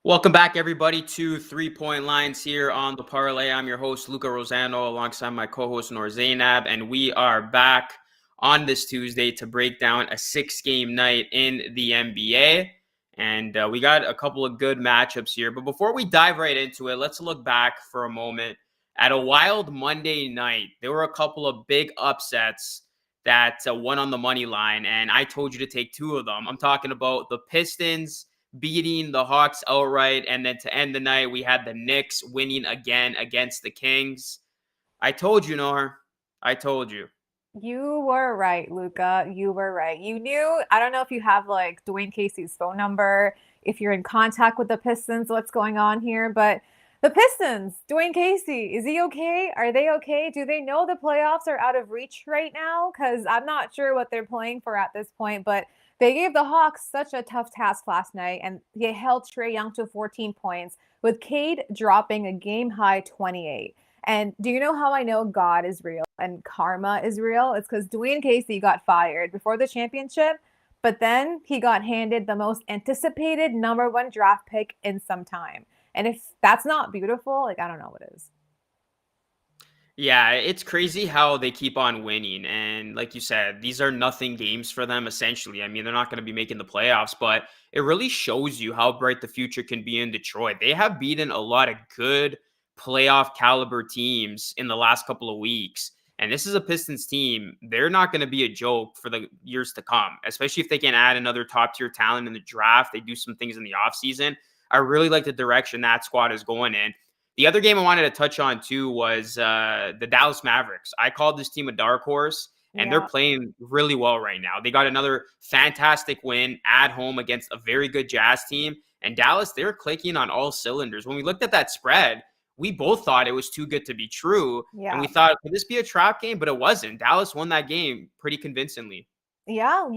Welcome back, everybody, to 3 Point Lines here on the Parlay. I'm your host, Luca Rosano, alongside my co-host, Noor Zainab, and we are back on this Tuesday to break down a six-game night in the NBA. And we got a couple of good matchups here. But before we dive right into it, let's look back for a moment at a wild Monday night. There were a couple of big upsets that won on the money line, and I told you to take two of them. I'm talking about the Pistons beating the Hawks outright. And then to end the night, we had the Knicks winning again against the Kings. I told you, Noor. I told you. You were right, Luca. You were right. You knew, I don't know if you have like Dwayne Casey's phone number, if you're in contact with the Pistons, what's going on here, but the Pistons, Dwayne Casey, is he okay? Are they okay? Do they know the playoffs are out of reach right now? Because I'm not sure what they're playing for at this point, but they gave the Hawks such a tough task last night, and they held Trae Young to 14 points, with Cade dropping a game high 28. And do you know how I know God is real and karma is real? It's because Dwayne Casey got fired before the championship, but then he got handed the most anticipated number one draft pick in some time. And if that's not beautiful, like, I don't know what is. Yeah, it's crazy how they keep on winning. And like you said, these are nothing games for them, essentially. I mean, they're not going to be making the playoffs, but it really shows you how bright the future can be in Detroit. They have beaten a lot of good playoff caliber teams in the last couple of weeks. And this is a Pistons team. They're not going to be a joke for the years to come, especially if they can add another top tier talent in the draft. They do some things in the offseason. I really like the direction that squad is going in. The other game I wanted to touch on too was the Dallas Mavericks. I called this team a dark horse, and they're Yeah. playing really well right now. They got another fantastic win at home against a very good Jazz team. And Dallas, they're clicking on all cylinders. When we looked at that spread, we both thought it was too good to be true. And Yeah. we thought, could this be a trap game? But it wasn't. Dallas won that game pretty convincingly. Yeah,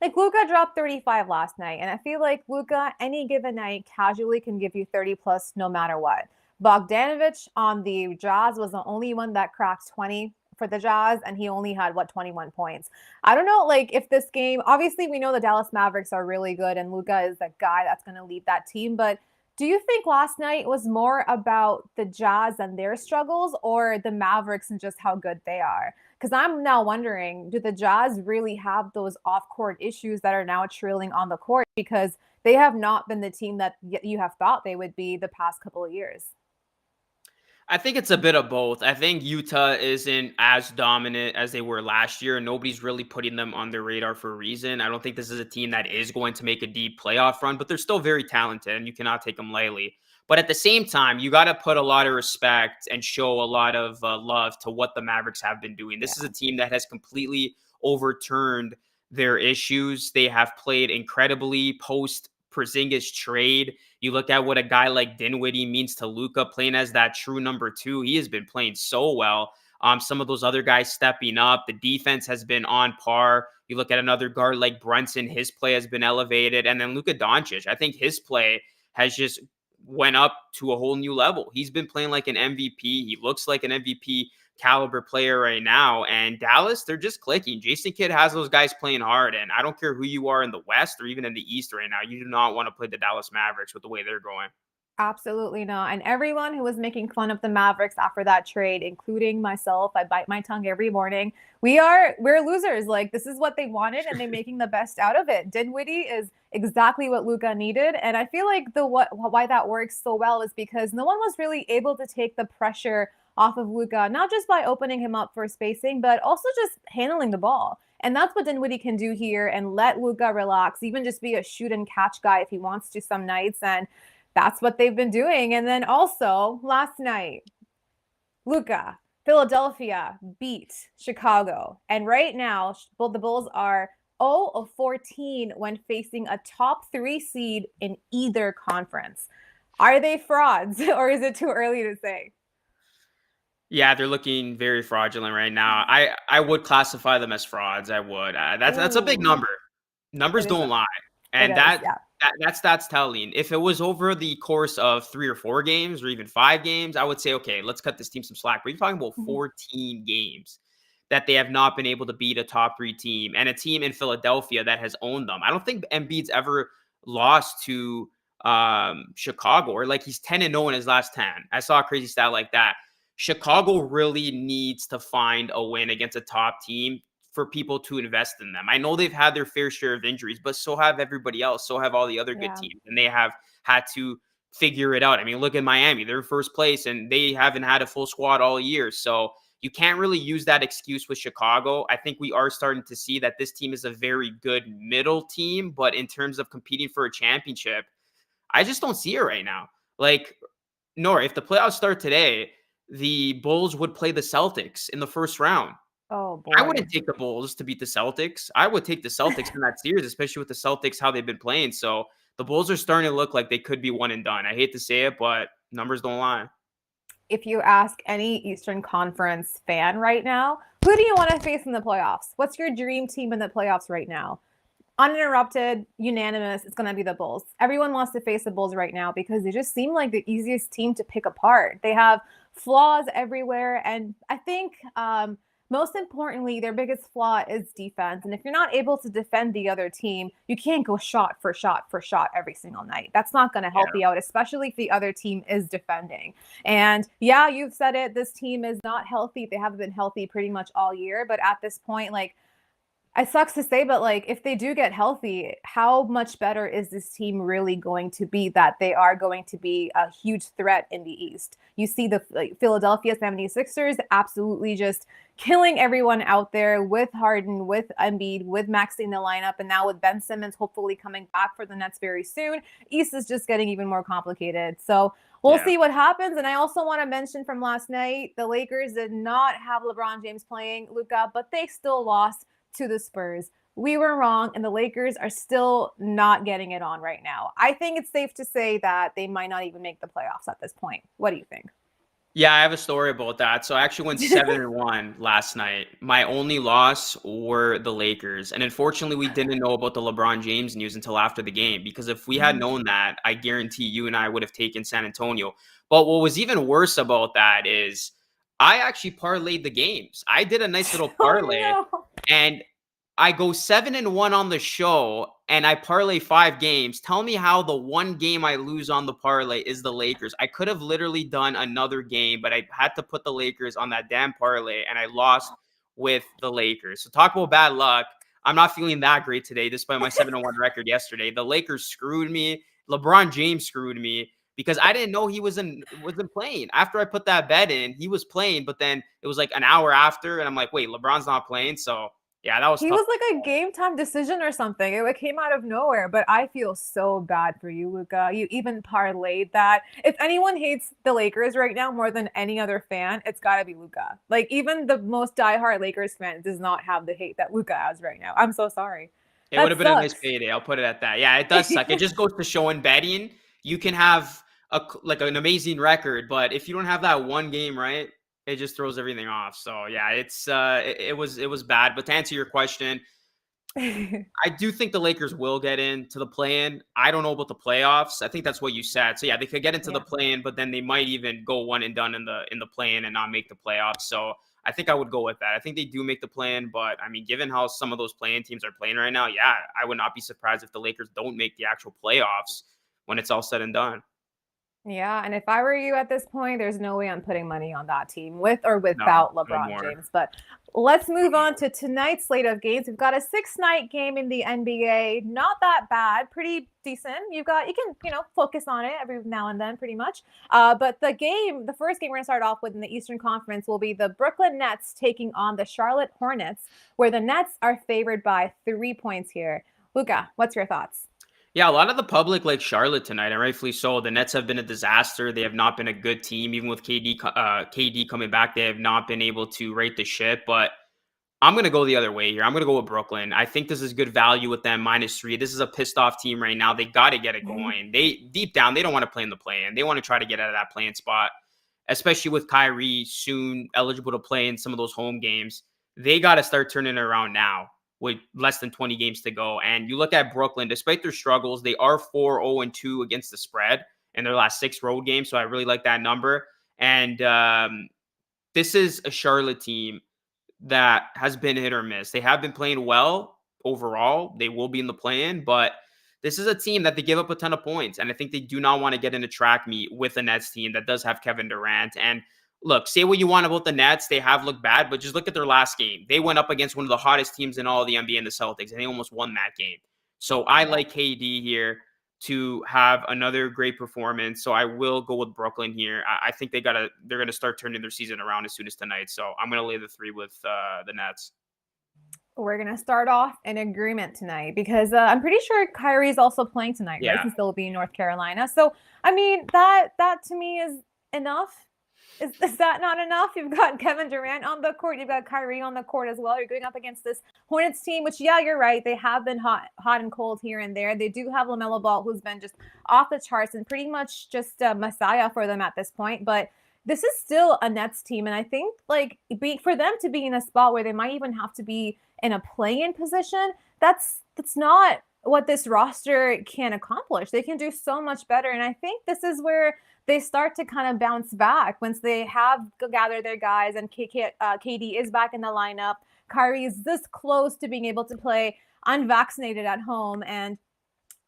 like Luca dropped 35 last night, and I feel like Luca any given night casually can give you 30 plus no matter what. Bogdanovich on the Jazz was the only one that cracked 20 for the Jazz, and he only had 21 points. I don't know, like if this game, obviously we know the Dallas Mavericks are really good, and Luca is the guy that's going to lead that team, but do you think last night was more about the Jazz and their struggles or the Mavericks and just how good they are? Because I'm now wondering, do the Jazz really have those off-court issues that are now trailing on the court? Because they have not been the team that you have thought they would be the past couple of years. I think it's a bit of both. I think Utah isn't as dominant as they were last year, and nobody's really putting them on their radar for a reason. I don't think this is a team that is going to make a deep playoff run, but they're still very talented, and you cannot take them lightly. But at the same time, you got to put a lot of respect and show a lot of love to what the Mavericks have been doing. This is Yeah. a team that has completely overturned their issues. They have played incredibly post Porzingis trade. You look at what a guy like Dinwiddie means to Luca playing as that true number two. He has been playing so well. Some of those other guys stepping up. The defense has been on par. You look at another guard like Brunson, his play has been elevated. And then Luka Doncic, I think his play has just went up to a whole new level. He's been playing like an MVP. He looks like an MVP caliber player right now. And Dallas, they're just clicking. Jason Kidd has those guys playing hard. And I don't care who you are in the West or even in the East right now, you do not want to play the Dallas Mavericks with the way they're going. Absolutely not. And everyone who was making fun of the Mavericks after that trade, including myself, I bite my tongue every morning. We're losers. Like this is what they wanted, and they're making the best out of it. Dinwiddie is exactly what Luca needed, and I feel like the what why that works so well is because no one was really able to take the pressure off of Luca, not just by opening him up for spacing, but also just handling the ball. And that's what Dinwiddie can do here and let Luca relax, even just be a shoot and catch guy if he wants to some nights. And that's what they've been doing. And then also last night, Luca, Philadelphia beat Chicago. And right now, the Bulls are 0 of 14 when facing a top three seed in either conference. Are they frauds or is it too early to say? Yeah, they're looking very fraudulent right now. I would classify them as frauds. I would. That's a big Ooh, number. Numbers it is. don't lie, It and is. Yeah. that's telling. If it was over the course of 3 or 4 games, or even 5 games, I would say okay, let's cut this team some slack. But you're talking about Mhm. 14 games that they have not been able to beat a top three team and a team in Philadelphia that has owned them. I don't think Embiid's ever lost to Chicago, or like he's 10-0 in his last 10. I saw a crazy stat like that. Chicago really needs to find a win against a top team for people to invest in them. I know they've had their fair share of injuries, but so have everybody else. So have all the other good Yeah. teams, and they have had to figure it out. I mean, look at Miami. They're first place, and they haven't had a full squad all year. So you can't really use that excuse with Chicago. I think we are starting to see that this team is a very good middle team, but in terms of competing for a championship, I just don't see it right now. Like, Noor, if the playoffs start today, the Bulls would play the Celtics in the first round. Oh I boy. wouldn't take the Bulls to beat the Celtics. I would take the Celtics in that series, especially with the Celtics, how they've been playing. So the Bulls are starting to look like they could be one and done. I hate to say it, but numbers don't lie. If you ask any Eastern Conference fan right now, who do you want to face in the playoffs? What's your dream team in the playoffs right now? Uninterrupted, unanimous, it's going to be the Bulls. Everyone wants to face the Bulls right now because they just seem like the easiest team to pick apart. They have flaws everywhere. And I think most importantly, their biggest flaw is defense. And if you're not able to defend the other team, you can't go shot for shot for shot every single night. That's not going to help you out, especially if the other team is defending. And yeah, you've said it. This team is not healthy. They haven't been healthy pretty much all year. But at this point, like, it sucks to say, but like if they do get healthy, how much better is this team really going to be that they are going to be a huge threat in the East? You see the Philadelphia 76ers absolutely just killing everyone out there with Harden, with Embiid, with Maxey in the lineup, and now with Ben Simmons hopefully coming back for the Nets very soon. East is just getting even more complicated. So we'll see what happens. And I also want to mention from last night, the Lakers did not have LeBron James playing, Luca, but they still lost to the Spurs. We were wrong, and the Lakers are still not getting it on right now. I think it's safe to say that they might not even make the playoffs at this point. What do you think? Yeah, I have a story about that. So I actually went 7-1 last night. My only loss were the Lakers. And unfortunately, we didn't know about the LeBron James news until after the game, because if we had known that, I guarantee you and I would have taken San Antonio. But what was even worse about that is I actually parlayed the games. I did a nice little parlay. Oh, no. And I go 7-1 on the show, and I parlay 5 games. Tell me how the one game I lose on the parlay is the Lakers. I could have literally done another game, but I had to put the Lakers on that damn parlay, and I lost with the Lakers. So talk about bad luck. I'm not feeling that great today, despite my 7-1 record yesterday. The Lakers screwed me. LeBron James screwed me because I didn't know he wasn't playing. After I put that bet in, he was playing, but then it was like an hour after, and I'm like, wait, LeBron's not playing, so yeah, that was He tough. was like a game time decision or something. It came out of nowhere, but I feel so bad for you, Luca. You even parlayed that. If anyone hates the Lakers right now more than any other fan, it's got to be Luca. Like, even the most diehard Lakers fan does not have the hate that Luca has right now. I'm so sorry. It would That have been a nice sucks. payday. I'll put it at that. Yeah, it does suck. It just goes to show in betting, you can have an amazing record, but if you don't have that one game right, it just throws everything off. So yeah, it was bad. But to answer your question, I do think the Lakers will get into the play-in. I don't know about the playoffs. I think that's what you said. So yeah, they could get into the Yeah. play-in, but then they might even go one and done in the play-in and not make the playoffs. So I think I would go with that. I think they do make the play-in, but I mean, given how some of those play-in teams are playing right now, yeah, I would not be surprised if the Lakers don't make the actual playoffs when it's all said and done. Yeah, and if I were you at this point, there's no way I'm putting money on that team with or No, without no LeBron more. James. But let's move on to tonight's slate of games. We've got a 6-night game in the NBA. Not that bad, pretty decent. You can, focus on it every now and then, pretty much. But the first game we're gonna start off with in the Eastern Conference will be the Brooklyn Nets taking on the Charlotte Hornets, where the Nets are favored by 3 points here. Luca, what's your thoughts? Yeah, a lot of the public like Charlotte tonight, and rightfully so. The Nets have been a disaster. They have not been a good team, even with KD coming back. They have not been able to right the ship. But I'm gonna go the other way here. I'm gonna go with Brooklyn. I think this is good value with them -3. This is a pissed off team right now. They got to get it going. They deep down they don't want to play in the play-in. They want to try to get out of that play-in spot, especially with Kyrie soon eligible to play in some of those home games. They got to start turning it around now with less than 20 games to go. And you look at Brooklyn, despite their struggles, they are 4-0-2 against the spread in their last 6 road games. So I really like that number. And this is a Charlotte team that has been hit or miss. They have been playing well overall. They will be in the play-in, but this is a team that they give up a ton of points. And I think they do not want to get in a track meet with a Nets team that does have Kevin Durant. And look, say what you want about the Nets. They have looked bad, but just look at their last game. They went up against one of the hottest teams in all of the NBA and the Celtics, and they almost won that game. So I like KD here to have another great performance. So I will go with Brooklyn here. I think they're gonna start turning their season around as soon as tonight. So I'm gonna lay the 3 with the Nets. We're going to start off in agreement tonight because I'm pretty sure Kyrie's also playing tonight, right? Since they'll be in North Carolina. So, I mean, that to me is enough. Is that not enough? You've got Kevin Durant on the court. You've got Kyrie on the court as well. You're going up against this Hornets team, which, yeah, you're right. They have been hot and cold here and there. They do have LaMelo Ball, who's been just off the charts and pretty much just a messiah for them at this point. But this is still a Nets team. And I think, like, for them to be in a spot where they might even have to be in a play-in position, that's not what this roster can accomplish. They can do so much better. And I think this is where they start to kind of bounce back once they have gathered their guys and KD is back in the lineup. Kyrie is this close to being able to play unvaccinated at home. And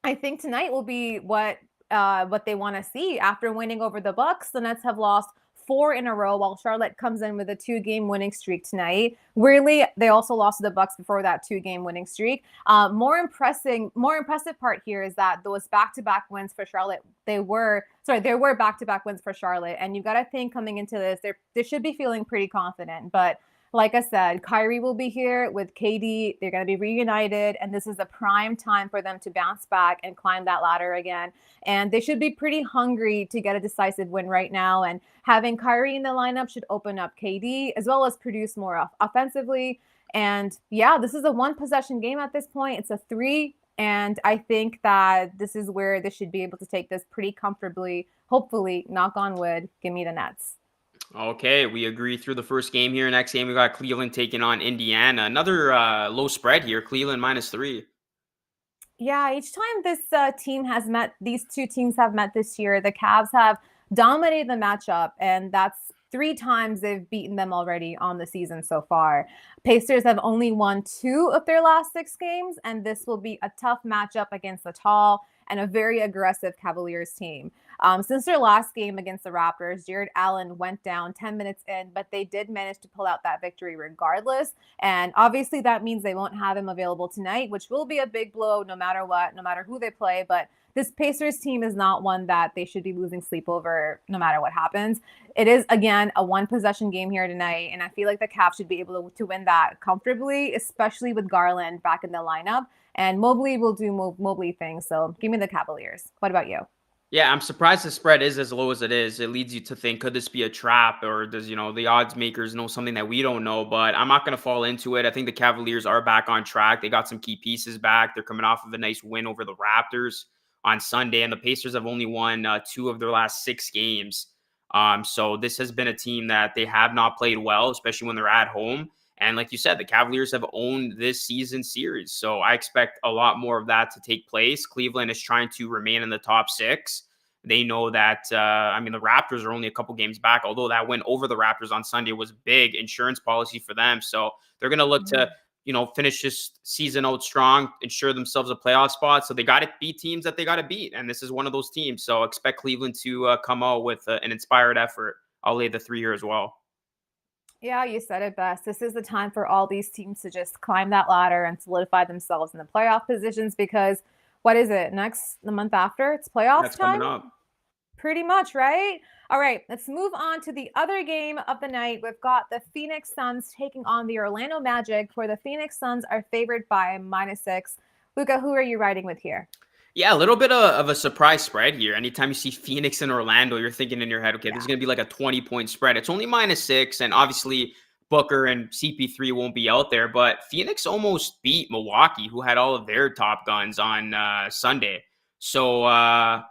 I think tonight will be what they want to see. After winning over the Bucks, the Nets have lost 4 in a row, while Charlotte comes in with a 2-game winning streak tonight. Weirdly, they also lost to the Bucks before that 2-game winning streak. More impressive part here is that those back-to-back wins for Charlotte, there were back-to-back wins for Charlotte, and you got to think coming into this, they should be feeling pretty confident. But like I said, Kyrie will be here with KD. They're going to be reunited, and this is a prime time for them to bounce back and climb that ladder again. And they should be pretty hungry to get a decisive win right now. And having Kyrie in the lineup should open up KD as well as produce more offensively. And yeah, this is a 1-possession game at this point. It's a 3. And I think that this is where they should be able to take this pretty comfortably. Hopefully, knock on wood, give me the Nets. Okay, we agree through the first game here. Next game, we got Cleveland taking on Indiana. Another low spread here, Cleveland -3. Yeah, each time this these two teams have met this year, the Cavs have dominated the matchup, and that's 3 times they've beaten them already on the season so far. Pacers have only won 2 of their last 6 games, and this will be a tough matchup against the tall and a very aggressive Cavaliers team. Since their last game against the Raptors, Jared Allen went down 10 minutes in, but they did manage to pull out that victory regardless. And obviously that means they won't have him available tonight, which will be a big blow no matter what, no matter who they play. But this Pacers team is not one that they should be losing sleep over no matter what happens. It is, again, a 1-possession game here tonight, and I feel like the Cavs should be able to win that comfortably, especially with Garland back in the lineup. And Mobley will do Mobley things, so give me the Cavaliers. What about you? Yeah, I'm surprised the spread is as low as it is. It leads you to think, could this be a trap, or does, the odds makers know something that we don't know? But I'm not going to fall into it. I think the Cavaliers are back on track. They got some key pieces back. They're coming off of a nice win over the Raptors on Sunday, and the Pacers have only won 2 of their last 6 games. So this has been a team that they have not played well, especially when they're at home. And like you said, the Cavaliers have owned this season series. So I expect a lot more of that to take place. Cleveland is trying to remain in the top 6. They know that, the Raptors are only a couple games back, although that win over the Raptors on Sunday was big insurance policy for them. So they're going to look to, finish this season out strong, ensure themselves a playoff spot. So they got to beat teams that they got to beat. And this is one of those teams. So expect Cleveland to come out with an inspired effort. I'll lay the 3 here as well. Yeah, you said it best. This is the time for all these teams to just climb that ladder and solidify themselves in the playoff positions, because what is it? The month after? It's playoff That's time? coming up. Pretty much, right? All right, let's move on to the other game of the night. We've got the Phoenix Suns taking on the Orlando Magic, where the Phoenix Suns are favored by -6. Luca, who are you riding with here? Yeah, a little bit of a surprise spread here. Anytime you see Phoenix and Orlando, you're thinking in your head, okay, this is going to be like a 20-point spread. It's only -6, and obviously Booker and CP3 won't be out there, but Phoenix almost beat Milwaukee, who had all of their top guns on Sunday. So I'm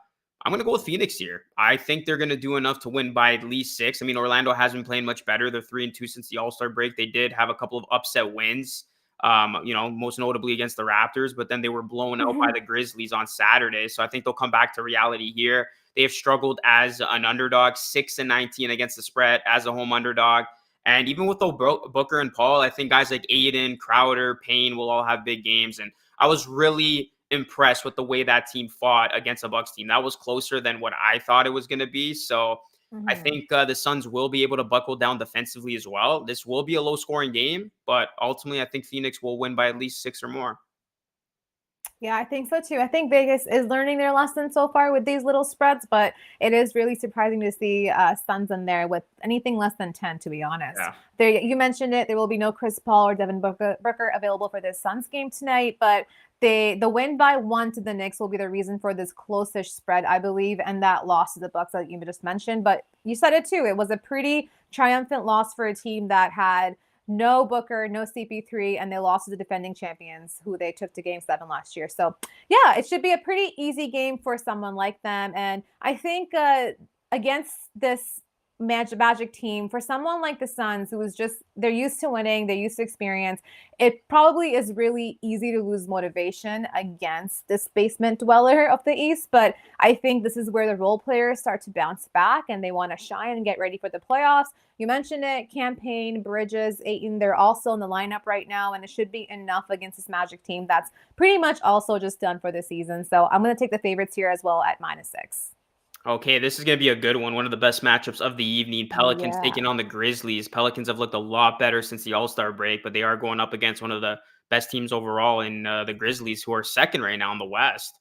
going to go with Phoenix here. I think they're going to do enough to win by at least 6. I mean, Orlando hasn't been playing much better. They're 3-2 since the All-Star break. They did have a couple of upset wins. Most notably against the Raptors, but then they were blown out by the Grizzlies on Saturday. So I think they'll come back to reality here. They have struggled as an underdog, 6-19 against the spread as a home underdog. And even with Booker and Paul, I think guys like Aiden, Crowder, Payne will all have big games. And I was really impressed with the way that team fought against a Bucks team. That was closer than what I thought it was going to be. So I Mhm. think the Suns will be able to buckle down defensively as well. This will be a low scoring game, but ultimately I think Phoenix will win by at least 6 or more. Yeah, I think so too. I think Vegas is learning their lesson so far with these little spreads, but it is really surprising to see Suns in there with anything less than 10, to be honest. Yeah. There, you mentioned it. There will be no Chris Paul or Devin Booker available for this Suns game tonight, but the win by 1 to the Knicks will be the reason for this close-ish spread, I believe, and that loss to the Bucks that you just mentioned. But you said it too. It was a pretty triumphant loss for a team that had no Booker, no CP3, and they lost to the defending champions who they took to game 7 last year. So, yeah, it should be a pretty easy game for someone like them. And I think against this Magic team, for someone like the Suns, who is just, they're used to winning, they're used to experience, it probably is really easy to lose motivation against this basement dweller of the East. But I think this is where the role players start to bounce back and they want to shine and get ready for the playoffs. You mentioned it, Campaign, Bridges, Ayton, they're also in the lineup right now, and it should be enough against this Magic team that's pretty much also just done for the season. So I'm going to take the favorites here as well at -6. Okay, this is going to be a good one. One of the best matchups of the evening. Pelicans Yeah. taking on the Grizzlies. Pelicans have looked a lot better since the All-Star break, but they are going up against one of the best teams overall in the Grizzlies, who are second right now in the West.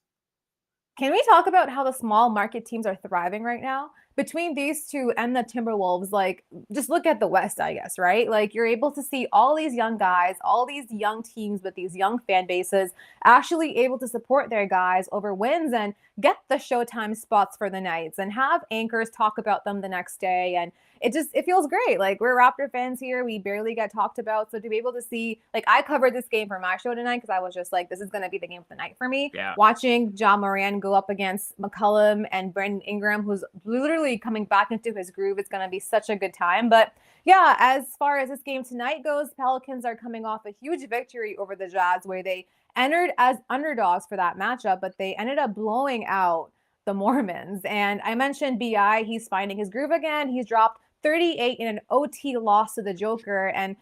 Can we talk about how the small market teams are thriving right now? Between these two and the Timberwolves, like, just look at the West, I guess, right? Like, you're able to see all these young guys, all these young teams with these young fan bases actually able to support their guys over wins and get the Showtime spots for the nights and have anchors talk about them the next day. And it feels great. Like, we're Raptor fans here. We barely get talked about. So to be able to see, like, I covered this game for my show tonight because I was just like, this is going to be the game of the night for me. Yeah. Watching Ja Moran go up against McCollum and Brandon Ingram, who's literally coming back into his groove, it's going to be such a good time. But yeah, as far as this game tonight goes, Pelicans are coming off a huge victory over the Jazz where they entered as underdogs for that matchup, but they ended up blowing out the Mormons. And I mentioned BI, he's finding his groove again. He's dropped 38 in an OT loss to the Joker, and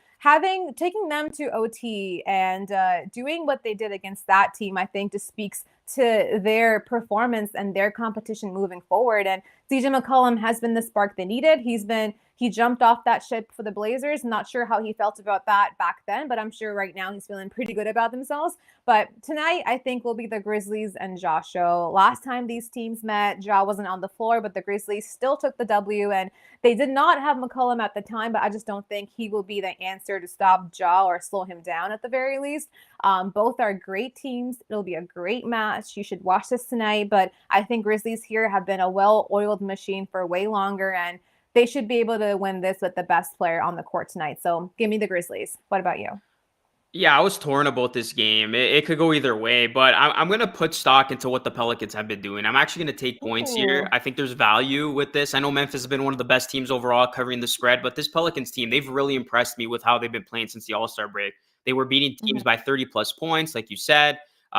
taking them to OT and doing what they did against that team, I think just speaks to their performance and their competition moving forward. And CJ McCollum has been the spark they needed. He jumped off that ship for the Blazers. Not sure how he felt about that back then, but I'm sure right now he's feeling pretty good about themselves. But tonight, I think will be the Grizzlies and Ja show. Last time these teams met, Ja wasn't on the floor, but the Grizzlies still took the W, and they did not have McCollum at the time, but I just don't think he will be the answer to stop Ja or slow him down at the very least. Both are great teams. It'll be a great match. You should watch this tonight, but I think Grizzlies here have been a well-oiled machine for way longer, and they should be able to win this with the best player on the court tonight. So give me the Grizzlies. What about you? Yeah, I was torn about this game. It could go either way, but I'm going to put stock into what the Pelicans have been doing. I'm actually going to take points here. Ooh. I think there's value with this. I know Memphis has been one of the best teams overall covering the spread, but this Pelicans team, they've really impressed me with how they've been playing since the All-Star break. They were beating teams Mhm. by 30 plus points, like you said.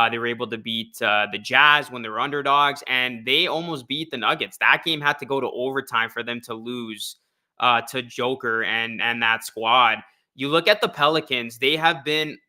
They were able to beat the Jazz when they were underdogs, and they almost beat the Nuggets. That game had to go to overtime for them to lose to Joker and that squad. You look at the Pelicans, they have been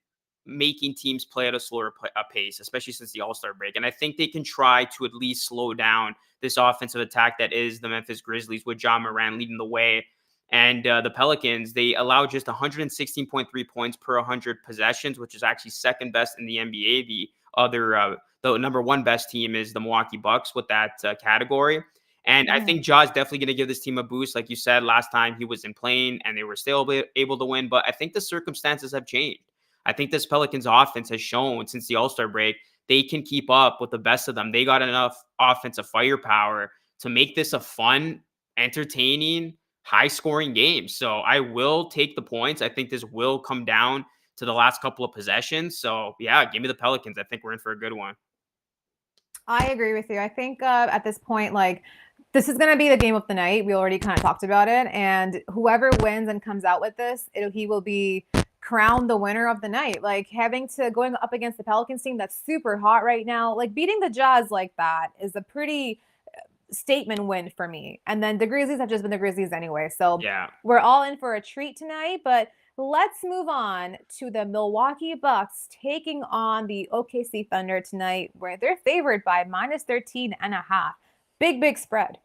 making teams play at a slower pace, especially since the All-Star break. And I think they can try to at least slow down this offensive attack that is the Memphis Grizzlies with Ja Moran leading the way. And the Pelicans, they allow just 116.3 points per 100 possessions, which is actually second best in the NBA. The number one best team is the Milwaukee Bucks with that category. And I Mhm. think Ja is definitely going to give this team a boost. Like you said, last time he was in playing and they were still able to win. But I think the circumstances have changed. I think this Pelicans offense has shown since the All-Star break, they can keep up with the best of them. They got enough offensive firepower to make this a fun, entertaining, high-scoring game. So I will take the points. I think this will come down to the last couple of possessions. So yeah, give me the Pelicans. I think we're in for a good one. I agree with you. I think at this point, like, this is going to be the game of the night. We already kind of talked about it. And whoever wins and comes out with this, he will be crowned the winner of the night. Like, going up against the Pelicans team that's super hot right now, like beating the Jazz like that is a pretty statement win for me. And then the Grizzlies have just been the Grizzlies anyway. So Yeah. we're all in for a treat tonight. But Let's move on to the Milwaukee Bucks taking on the OKC Thunder tonight, where they're favored by -13.5. Big spread.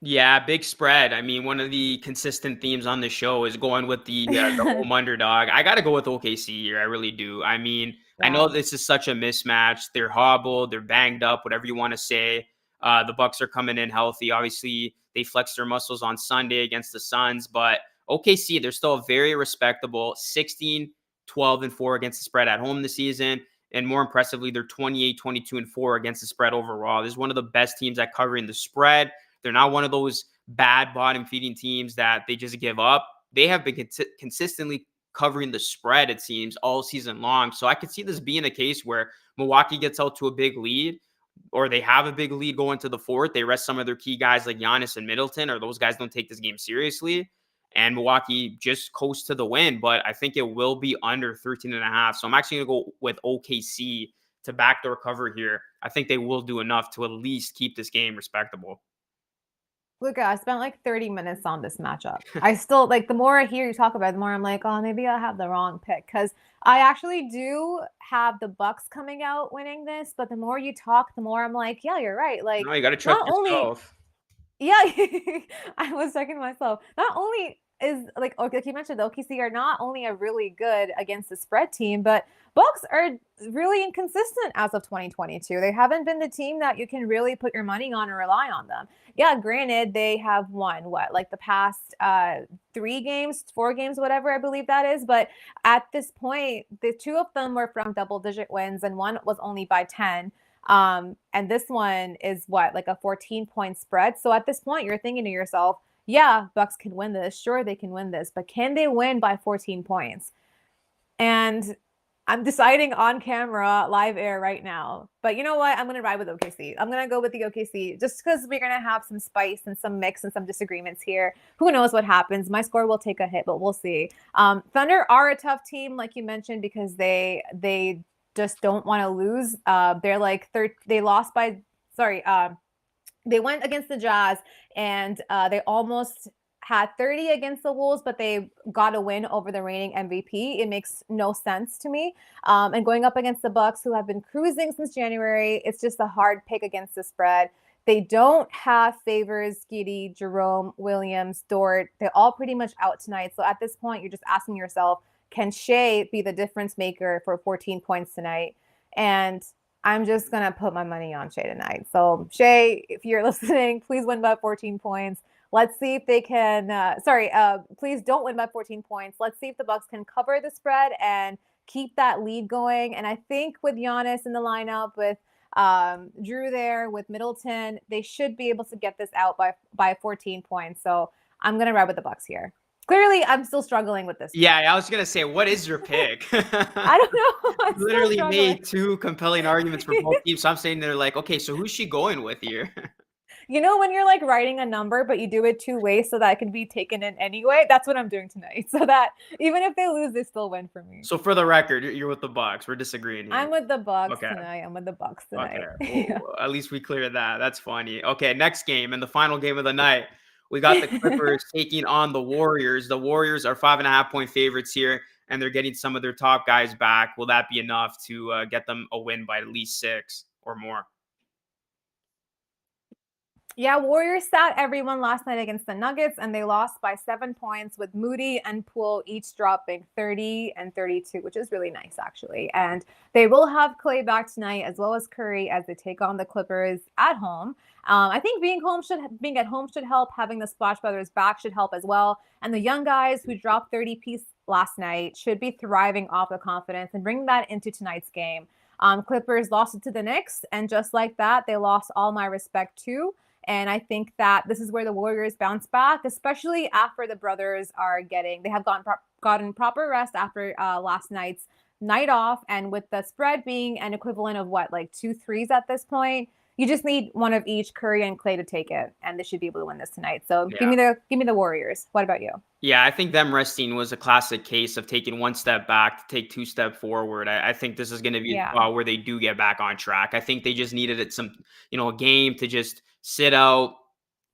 Yeah, big spread. I mean, one of the consistent themes on the show is going with the home underdog. I got to go with OKC here. I really do. I mean, I know Yeah. this is such a mismatch. They're hobbled, they're banged up, whatever you want to say. The Bucks are coming in healthy. Obviously, they flexed their muscles on Sunday against the Suns, but OKC, they're still very respectable. 16, 12, and 4 against the spread at home this season. And more impressively, they're 28, 22, and 4 against the spread overall. This is one of the best teams at covering the spread. They're not one of those bad bottom feeding teams that they just give up. They have been consistently covering the spread, it seems, all season long. So I could see this being a case where Milwaukee gets out to a big lead, or they have a big lead going to the fourth. They rest some of their key guys like Giannis and Middleton, or those guys don't take this game seriously. And Milwaukee just coasts to the win, but I think it will be under 13.5. So I'm actually going to go with OKC to backdoor cover here. I think they will do enough to at least keep this game respectable. Luca, I spent like 30 minutes on this matchup. I still like the more I hear you talk about it, the more I'm like, oh, maybe I have the wrong pick because I actually do have the Bucks coming out winning this. But the more you talk, the more I'm like, yeah, you're right. Like, No, you got to trust not only yourself. yeah, I was checking myself. Not only is like you mentioned, the OKC are not only a really good against the spread team, but Bucks are really inconsistent as of 2022. They haven't been the team that you can really put your money on or rely on them. Yeah, granted, they have won what, like the past 3 games, 4 games, whatever I believe that is. But at this point, the two of them were from double-digit wins, and one was only by 10. And this one is what, like a 14-point spread. So at this point, you're thinking to yourself, yeah, Bucks can win this. Sure, they can win this, but can they win by 14 points? And I'm deciding on camera, live air right now. But you know what? I'm going to ride with OKC. I'm going to go with the OKC just because we're going to have some spice and some mix and some disagreements here. Who knows what happens? My score will take a hit, but we'll see. Thunder are a tough team, like you mentioned, because they just don't want to lose. They're like they lost by they went against the Jazz and they almost had 30 against the Wolves, but they got a win over the reigning MVP. It makes no sense to me. And going up against the Bucks, who have been cruising since January, it's just a hard pick against the spread. They don't have Favors, Giddey, Jerome, Williams, Dort. They're all pretty much out tonight. So at this point, you're just asking yourself, can Shea be the difference maker for 14 points tonight? And I'm just going to put my money on Shea tonight. So Shea, if you're listening, please win by 14 points. Let's see if they can, please don't win by 14 points. Let's see if the Bucks can cover the spread and keep that lead going. And I think with Giannis in the lineup, with Drew there, with Middleton, they should be able to get this out by 14 points. So I'm going to ride with the Bucks here. Clearly, I'm still struggling with this. Yeah, I was gonna say, what is your pick? I don't know. You literally made two compelling arguments for both teams. So I'm saying they're like, okay, so who's she going with here? You know, when you're like writing a number, but you do it 2 ways so that it can be taken in anyway. That's what I'm doing tonight. So that even if they lose, they still win for me. So for the record, you're with the Bucks. We're disagreeing here. I'm with the Bucks Okay. tonight. I'm with the Bucks tonight. Okay. Well, at least we cleared that. That's funny. Okay, next game and the final game of the night. We got the Clippers taking on the Warriors. The Warriors are 5.5-point favorites here, and they're getting some of their top guys back. Will that be enough to get them a win by at least 6 or more? Yeah, Warriors sat everyone last night against the Nuggets, and they lost by 7 points with Moody and Poole each dropping 30 and 32, which is really nice, actually. And they will have Clay back tonight, as well as Curry, as they take on the Clippers at home. I think being at home should help. Having the Splash Brothers back should help as well. And the young guys who dropped 30 piece last night should be thriving off the confidence and bring that into tonight's game. Clippers lost it to the Knicks, and just like that, they lost all my respect too. And I think that this is where the Warriors bounce back, especially after the brothers they have gotten proper rest after last night's night off. And with the spread being an equivalent of what, like 2 threes at this point, you just need one of each, Curry and Clay, to take it, and they should be able to win this tonight. So give me the Warriors. What about you? Yeah, I think them resting was a classic case of taking 1 step back to take 2 steps forward. I think this is going to be a spot where they do get back on track. I think they just needed a game to just sit out,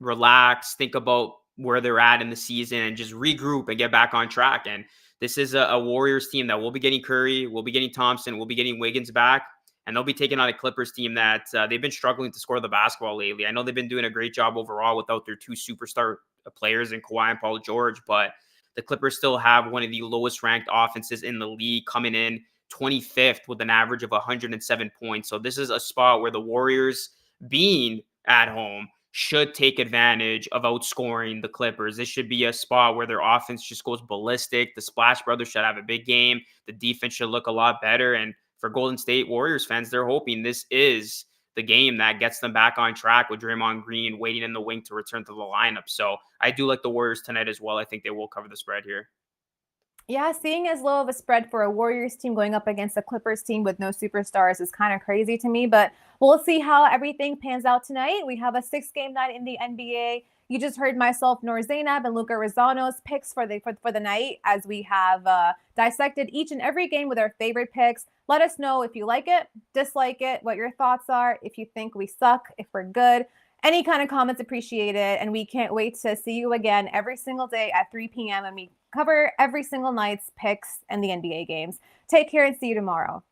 relax, think about where they're at in the season, and just regroup and get back on track. And This is a Warriors team that will be getting Curry, will be getting Thompson, will be getting Wiggins back, and they'll be taking on a Clippers team that they've been struggling to score the basketball lately. I know they've been doing a great job overall without their two superstar players in Kawhi and Paul George, but the Clippers still have one of the lowest ranked offenses in the league, coming in 25th with an average of 107 points. So this is a spot where the Warriors, being at home, should take advantage of outscoring the Clippers. This should be a spot where their offense just goes ballistic. The Splash Brothers should have a big game. The defense should look a lot better. And for Golden State Warriors fans, they're hoping this is the game that gets them back on track with Draymond Green waiting in the wing to return to the lineup. So I do like the Warriors tonight as well. I think they will cover the spread here. Yeah, seeing as low of a spread for a Warriors team going up against a Clippers team with no superstars is kind of crazy to me, but we'll see how everything pans out tonight. We have a 6-game night in the NBA. You just heard myself, Noor, Zainab, and Luca Rosano's picks for the night, as we have dissected each and every game with our favorite picks. Let us know if you like it, dislike it, what your thoughts are, if you think we suck, if we're good. Any kind of comments appreciated, and we can't wait to see you again every single day at 3 p.m. and we cover every single night's picks and the NBA games. Take care and see you tomorrow.